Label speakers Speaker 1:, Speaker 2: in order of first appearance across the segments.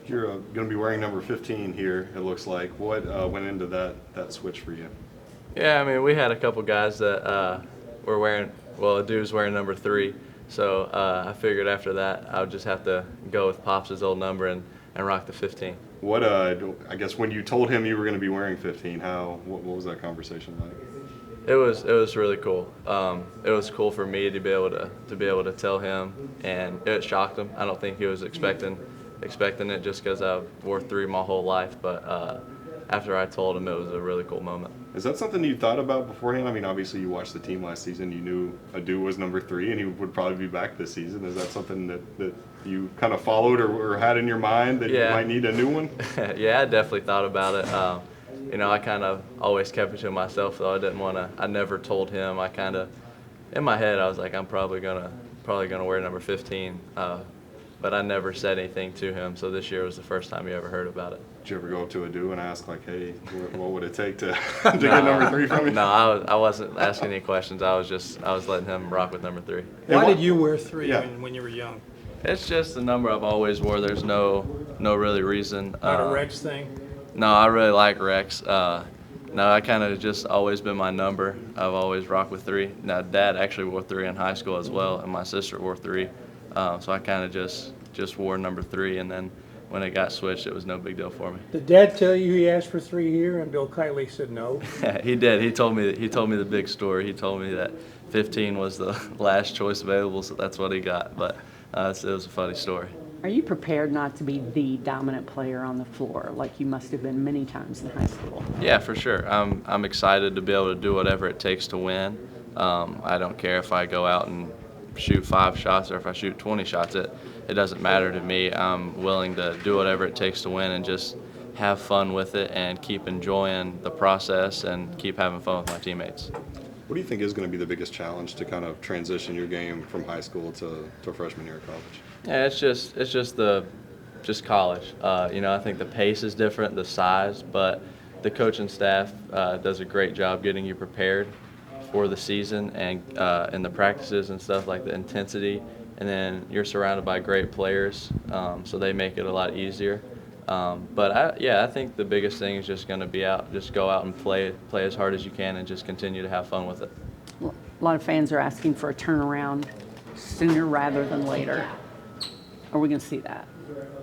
Speaker 1: You're going to be wearing number 15 here, it looks like. What went into that switch for you?
Speaker 2: Yeah, I mean, we had a couple guys that were wearing, well, a dude was wearing number 3. So I figured after that I would just have to go with Pops' old number and rock the 15.
Speaker 1: What I guess when you told him you were going to be wearing 15, what was that conversation like?
Speaker 2: It was really cool. It was cool for me to be able to tell him, and it shocked him. I don't think he was expecting it just because I wore 3 my whole life. But after I told him, it was a really cool moment.
Speaker 1: Is that something you thought about beforehand? I mean, obviously you watched the team last season. You knew Adu was number 3, and he would probably be back this season. Is that something that you kind of followed or had in your mind that you might need a new one?
Speaker 2: Yeah, I definitely thought about it. I kind of always kept it to myself, though. I didn't want to. I never told him. I kind of, in my head, I was like, I'm probably gonna wear number 15. But I never said anything to him. So this year was the first time he ever heard about it.
Speaker 1: Did you ever go up to Adu and ask, like, hey, what would it take to get number 3 from you?
Speaker 2: No, I wasn't asking any questions. I was letting him rock with number 3.
Speaker 3: Why did you wear 3
Speaker 1: Yeah.
Speaker 3: when you were young?
Speaker 2: It's just the number I've always wore. There's no really reason.
Speaker 3: Not a Rex thing?
Speaker 2: No, I really like Rex. No, I kind of just always been my number. I've always rocked with 3. Now, Dad actually wore 3 in high school as well, and my sister wore 3. So I kind of just wore number 3, and then when it got switched, it was no big deal for me.
Speaker 3: Did Dad tell you he asked for 3 here and Bill Kiley said no?
Speaker 2: He did. He told me the big story. He told me that 15 was the last choice available, so that's what he got. But it was a funny story.
Speaker 4: Are you prepared not to be the dominant player on the floor like you must have been many times in high school?
Speaker 2: Yeah, for sure. I'm excited to be able to do whatever it takes to win. I don't care if I go out and shoot 5 shots or if I shoot 20 shots. It doesn't matter to me. I'm willing to do whatever it takes to win and just have fun with it and keep enjoying the process and keep having fun with my teammates.
Speaker 1: What do you think is going to be the biggest challenge to kind of transition your game from high school to freshman year of college?
Speaker 2: Yeah, it's just college. I think the pace is different, the size, but the coaching staff does a great job getting you prepared for the season and in the practices and stuff, like the intensity. And then you're surrounded by great players, so they make it a lot easier. But I think the biggest thing is just going to be just go out and play as hard as you can and just continue to have fun with it.
Speaker 4: Well, a lot of fans are asking for a turnaround sooner rather than later. Are we going to see that?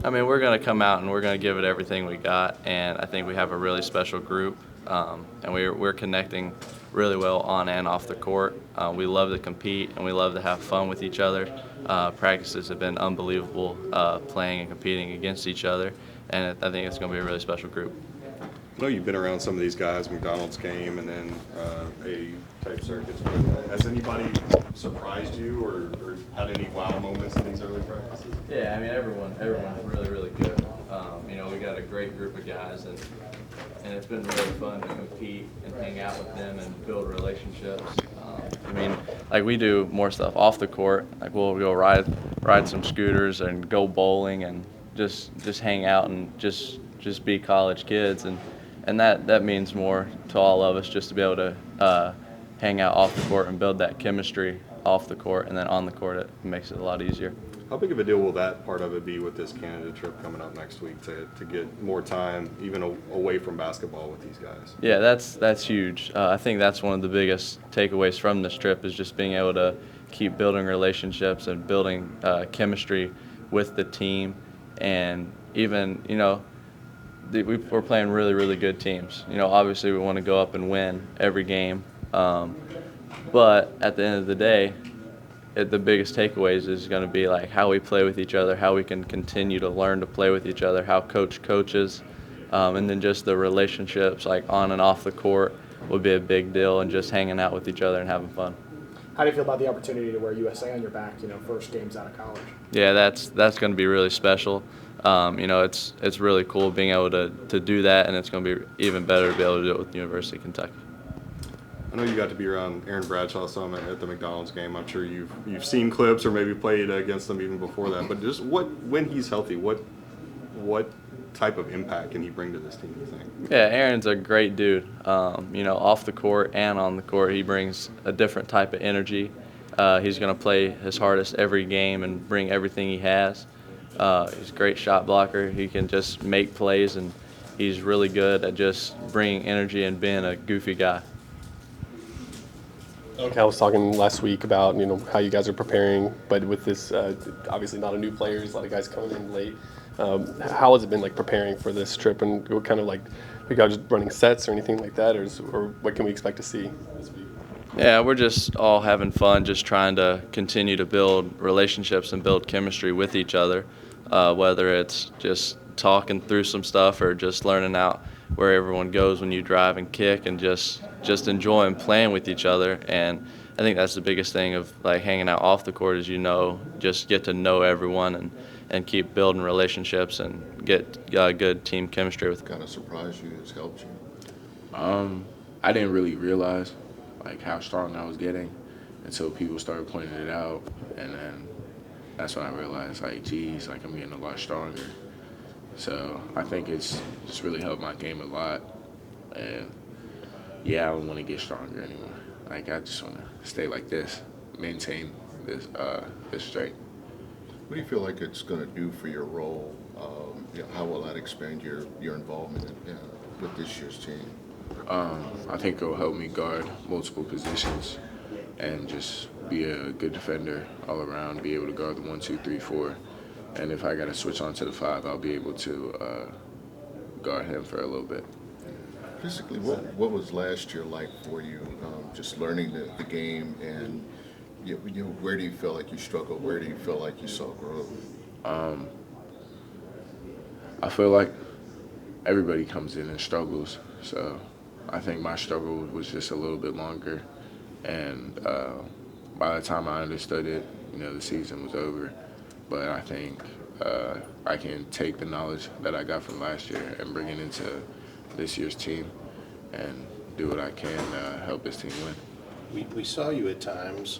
Speaker 2: I mean, we're going to come out and we're going to give it everything we got, and I think we have a really special group, and we're connecting really well on and off the court. We love to compete and we love to have fun with each other. Practices have been unbelievable, playing and competing against each other, and I think it's going to be a really special group.
Speaker 1: I know you've been around some of these guys, McDonald's game and then A-type circuits, but has anybody surprised you or had any wow moments in these early practices?
Speaker 2: Yeah, I mean, everyone's really, really good. We got a great group of guys, and it's been really fun to compete and hang out with them and build relationships. Like we do more stuff off the court. Like we'll go ride some scooters and go bowling and just hang out and just be college kids, and that means more to all of us, just to be able to hang out off the court and build that chemistry off the court, and then on the court it makes it a lot easier.
Speaker 1: How big of a deal will that part of it be with this Canada trip coming up next week to get more time even away from basketball with these guys?
Speaker 2: Yeah, that's huge. I think that's one of the biggest takeaways from this trip is just being able to keep building relationships and building chemistry with the team, and even we're playing really, really good teams. Obviously we want to go up and win every game, but at the end of the day, the biggest takeaways is going to be like how we play with each other, how we can continue to learn to play with each other, how coach coaches, and then just the relationships like on and off the court would be a big deal, and just hanging out with each other and having fun.
Speaker 5: How do you feel about the opportunity to wear USA on your back, first games out of college?
Speaker 2: Yeah, that's going to be really special. It's really cool being able to do that, and it's going to be even better to be able to do it with the University of Kentucky.
Speaker 1: I know you got to be around Aaron Bradshaw some at the McDonald's game. I'm sure you've seen clips or maybe played against them even before that. But just when he's healthy, what type of impact can he bring to this team, you think?
Speaker 2: Yeah, Aaron's a great dude. Off the court and on the court, he brings a different type of energy. He's going to play his hardest every game and bring everything he has. He's a great shot blocker. He can just make plays, and he's really good at just bringing energy and being a goofy guy.
Speaker 6: I was talking last week about how you guys are preparing, but with this obviously not a new players, a lot of guys coming in late. How has it been like preparing for this trip, and what kind of like you guys just running sets or anything like that, or what can we expect to see this week?
Speaker 2: Yeah, we're just all having fun, just trying to continue to build relationships and build chemistry with each other, whether it's just talking through some stuff or just learning out where everyone goes when you drive and kick, and just enjoying playing with each other. And I think that's the biggest thing of like hanging out off the court is just get to know everyone and keep building relationships and get good team chemistry with.
Speaker 7: Kind of surprised you? It's helped you?
Speaker 8: I didn't really realize like how strong I was getting until people started pointing it out, and then that's when I realized like, geez, like I'm getting a lot stronger. So I think it's just really helped my game a lot, and yeah, I don't want to get stronger anymore. Like I just want to stay like this, maintain this strength.
Speaker 7: What do you feel like it's going to do for your role? How will that expand your involvement with this year's team?
Speaker 8: I think it'll help me guard multiple positions and just be a good defender all around, be able to guard the 1, 2, 3, 4. And if I got to switch on to the 5, I'll be able to guard him for a little bit.
Speaker 7: Physically, what was last year like for you, just learning the game, and where do you feel like you struggled? Where do you feel like you saw growth?
Speaker 8: I feel like everybody comes in and struggles, so I think my struggle was just a little bit longer, and by the time I understood it, the season was over. But I think I can take the knowledge that I got from last year and bring it into this year's team and do what I can to help this team win.
Speaker 9: We saw you at times,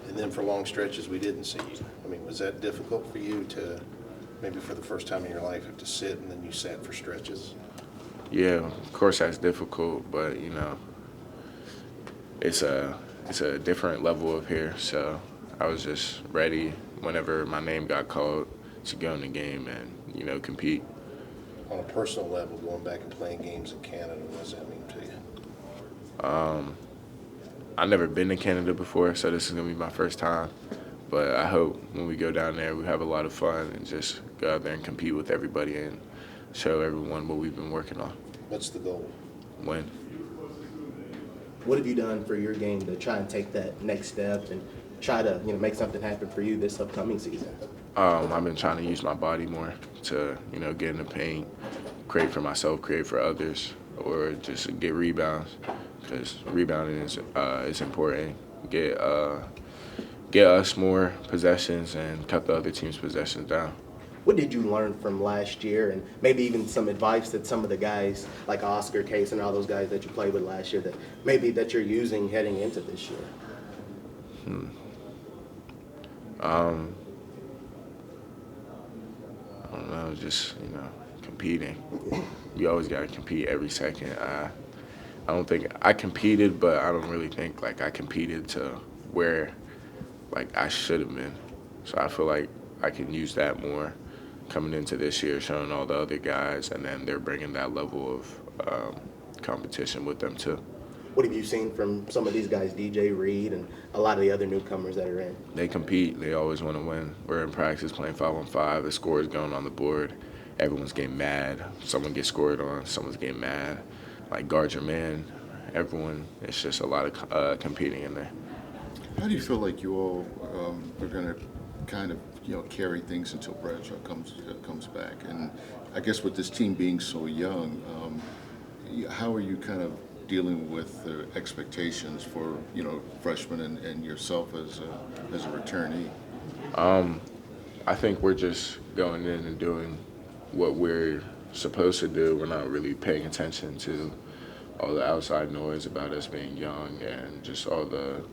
Speaker 9: and then for long stretches we didn't see you. I mean, was that difficult for you to maybe for the first time in your life have to sit and then you sat for stretches?
Speaker 8: Yeah, of course that's difficult, but it's a different level up here, so I was just ready whenever my name got called to go in the game and compete.
Speaker 9: On a personal level, going back and playing games in Canada, what does that mean to you?
Speaker 8: I've never been to Canada before, so this is going to be my first time. But I hope when we go down there, we have a lot of fun and just go out there and compete with everybody and show everyone what we've been working on.
Speaker 9: What's the goal?
Speaker 8: Win.
Speaker 10: What have you done for your game to try and take that next step and try to make something happen for you this upcoming season?
Speaker 8: I've been trying to use my body more to get in the paint, create for myself, create for others, or just get rebounds, because rebounding is important. Get us more possessions and cut the other team's possessions down.
Speaker 10: What did you learn from last year, and maybe even some advice that some of the guys like Oscar, Case, and all those guys that you played with last year that you're using heading into this year?
Speaker 8: I don't know, just competing. You always got to compete every second. I don't think I competed, but I don't really think like I competed to where like I should have been. So I feel like I can use that more coming into this year, showing all the other guys, and then they're bringing that level of competition with them too.
Speaker 10: What have you seen from some of these guys, DJ Reed and a lot of the other newcomers that are in?
Speaker 8: They compete. They always want to win. We're in practice playing 5-on-5. The score is going on the board. Everyone's getting mad. Someone gets scored on. Someone's getting mad. Like, guard your man. Everyone. It's just a lot of competing in there.
Speaker 7: How do you feel like you all are going to kind of carry things until Bradshaw comes back? And I guess with this team being so young, how are you kind of dealing with the expectations for freshmen and yourself as a returnee?
Speaker 8: I think we're just going in and doing what we're supposed to do. We're not really paying attention to all the outside noise about us being young and just all the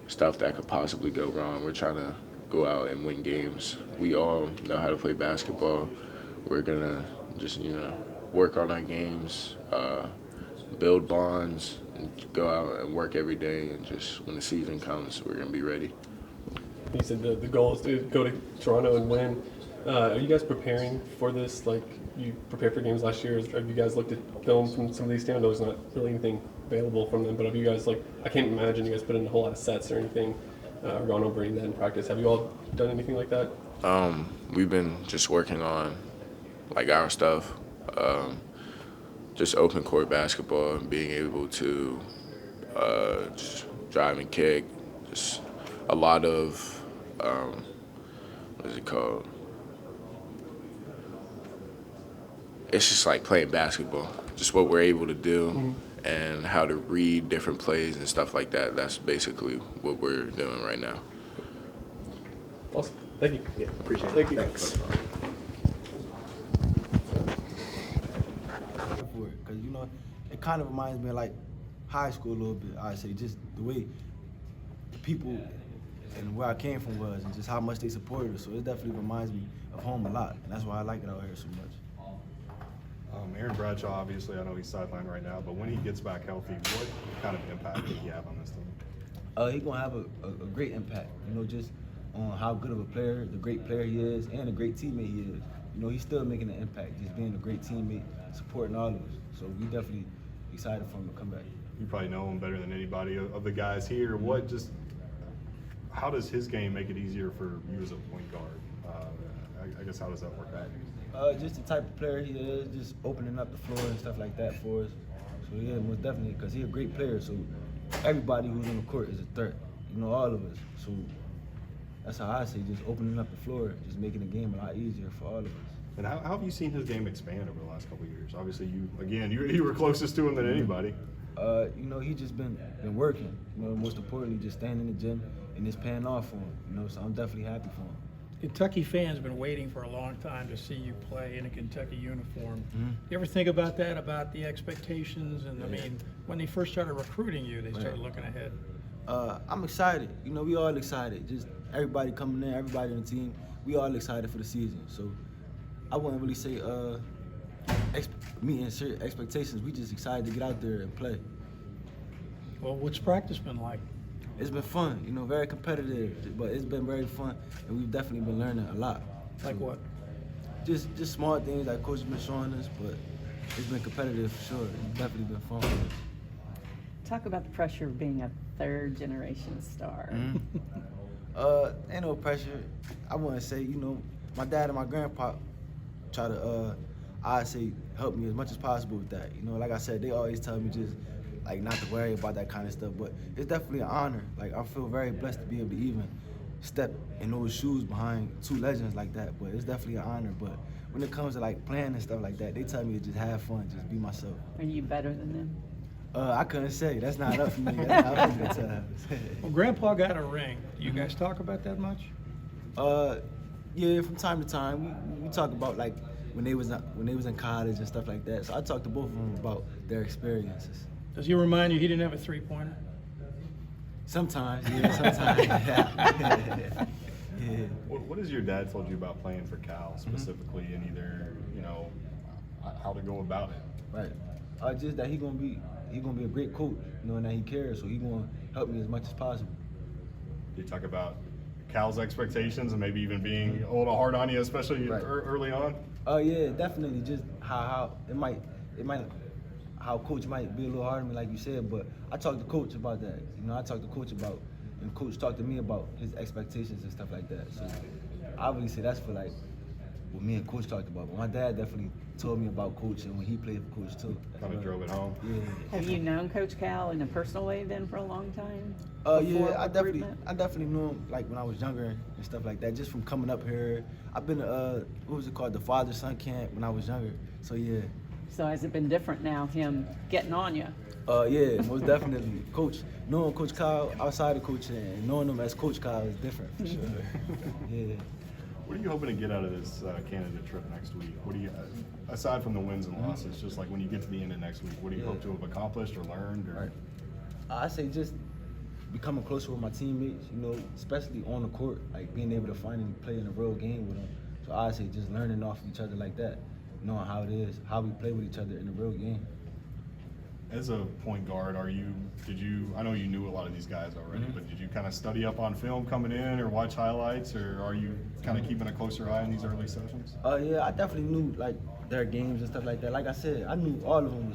Speaker 8: stuff that could possibly go wrong. We're trying to go out and win games. We all know how to play basketball. We're gonna just work on our games, build bonds, and go out and work every day, and just when the season comes, we're going to be ready.
Speaker 6: You said the goal is to go to Toronto and win. Are you guys preparing for this? Like, you prepared for games last year. Have you guys looked at film from some of these teams? I know there's not really anything available from them, but have you guys, like, I can't imagine you guys put in a whole lot of sets or anything, or gone over any of that in practice. Have you all done anything like that?
Speaker 8: We've been just working on, like, our stuff, just open court basketball and being able to just drive and kick, just a lot of, what is it called? It's just like playing basketball, just what we're able to do and how to read different plays and stuff like that. That's basically what we're doing right now.
Speaker 6: Awesome. Thank you.
Speaker 5: Yeah, appreciate it.
Speaker 6: Thank you.
Speaker 5: Thanks.
Speaker 11: For it, because it kind of reminds me of like high school a little bit. I say just the way the people and where I came from was, and just how much they supported us. So it definitely reminds me of home a lot, and that's why I like it out here so much.
Speaker 1: Aaron Bradshaw, obviously, I know he's sidelined right now, but when he gets back healthy, what kind of impact will he have on this team?
Speaker 11: He's gonna have a great impact. Just on how good of a player, the great player he is, and a great teammate he is. He's still making an impact, just being a great teammate, supporting all of us. So we definitely excited for him to come back.
Speaker 1: You probably know him better than anybody of the guys here. How does his game make it easier for you as a point guard? I guess how does that work out?
Speaker 11: Just the type of player he is, just opening up the floor and stuff like that for us. So yeah, most definitely, because he's a great player. So everybody who's on the court is a threat. All of us. So that's how I say, just opening up the floor, just making the game a lot easier for all of us.
Speaker 1: And how have you seen his game expand over the last couple of years? Obviously, you were closest to him than anybody.
Speaker 11: He just been working. Most importantly, just staying in the gym and it's paying off for him. So I'm definitely happy for him.
Speaker 3: Kentucky fans been waiting for a long time to see you play in a Kentucky uniform.
Speaker 11: Mm-hmm.
Speaker 3: You ever think about that, about the expectations? And I mean, when they first started recruiting you, they started looking ahead.
Speaker 11: I'm excited. We all excited. Just everybody coming in, everybody on the team, we all excited for the season. So I wouldn't really say meeting certain expectations. We just excited to get out there and play.
Speaker 3: Well, what's practice been like?
Speaker 11: It's been fun, very competitive, but it's been very fun, and we've definitely been learning a lot.
Speaker 3: Like what?
Speaker 11: Just small things like Coach has been showing us, but it's been competitive for sure. It's definitely been fun.
Speaker 4: Talk about the pressure of being a third-generation star.
Speaker 11: Ain't no pressure. I want to say, my dad and my grandpa try to, I say, help me as much as possible with that. Like I said, they always tell me just, like, not to worry about that kind of stuff, but it's definitely an honor. Like, I feel very blessed to be able to even step in those shoes behind two legends like that, but it's definitely an honor. But when it comes to, like, playing and stuff like that, they tell me to just have fun, just be myself.
Speaker 4: Are you better than them?
Speaker 11: I couldn't say. That's not up for me. That's not up for me to have.
Speaker 3: Well, Grandpa got a ring. Do you guys talk about that much?
Speaker 11: Yeah, from time to time. We talk about, like, when they was in college and stuff like that. So I talked to both of them about their experiences.
Speaker 3: Does he remind you he didn't have a three-pointer?
Speaker 11: Sometimes, yeah, sometimes. Yeah.
Speaker 1: What has your dad told you about playing for Cal specifically, and either how to go about it?
Speaker 11: Right. Just that he gonna be a great coach, and that he cares, so he gonna help me as much as possible.
Speaker 1: You talk about Cal's expectations and maybe even being a little hard on you, especially early on.
Speaker 11: Yeah, definitely. Just how it might. How coach might be a little hard on me, like you said, but I talked to coach about that. I talked to coach about, and coach talked to me about his expectations and stuff like that. So I really say that's for like what me and coach talked about. But my dad definitely told me about coach and when he played for coach too.
Speaker 1: Kind of drove it home.
Speaker 11: Yeah.
Speaker 4: Have you known Coach Cal in a personal way then for a long time?
Speaker 11: Yeah, I definitely knew him like when I was younger and stuff like that. Just from coming up here, I've been what was it called, the father-son camp when I was younger. So yeah.
Speaker 4: So has it been different now, him getting on you?
Speaker 11: Yeah, most definitely. Knowing Coach Kyle outside of coaching and knowing him as Coach Kyle is different for sure. Yeah.
Speaker 1: What are you hoping to get out of this Canada trip next week? What do you, aside from the wins and losses, just like when you get to the end of next week, what do you hope to have accomplished or learned? Or?
Speaker 11: I say just becoming closer with my teammates, especially on the court, like being able to finally play in a real game with them. So I say just learning off of each other like that. Knowing how it is, how we play with each other in a real game.
Speaker 1: As a point guard, I know you knew a lot of these guys already, but did you kind of study up on film coming in or watch highlights, or are you kind of keeping a closer eye on these early sessions?
Speaker 11: Yeah, I definitely knew like their games and stuff like that. Like I said, I knew all of them was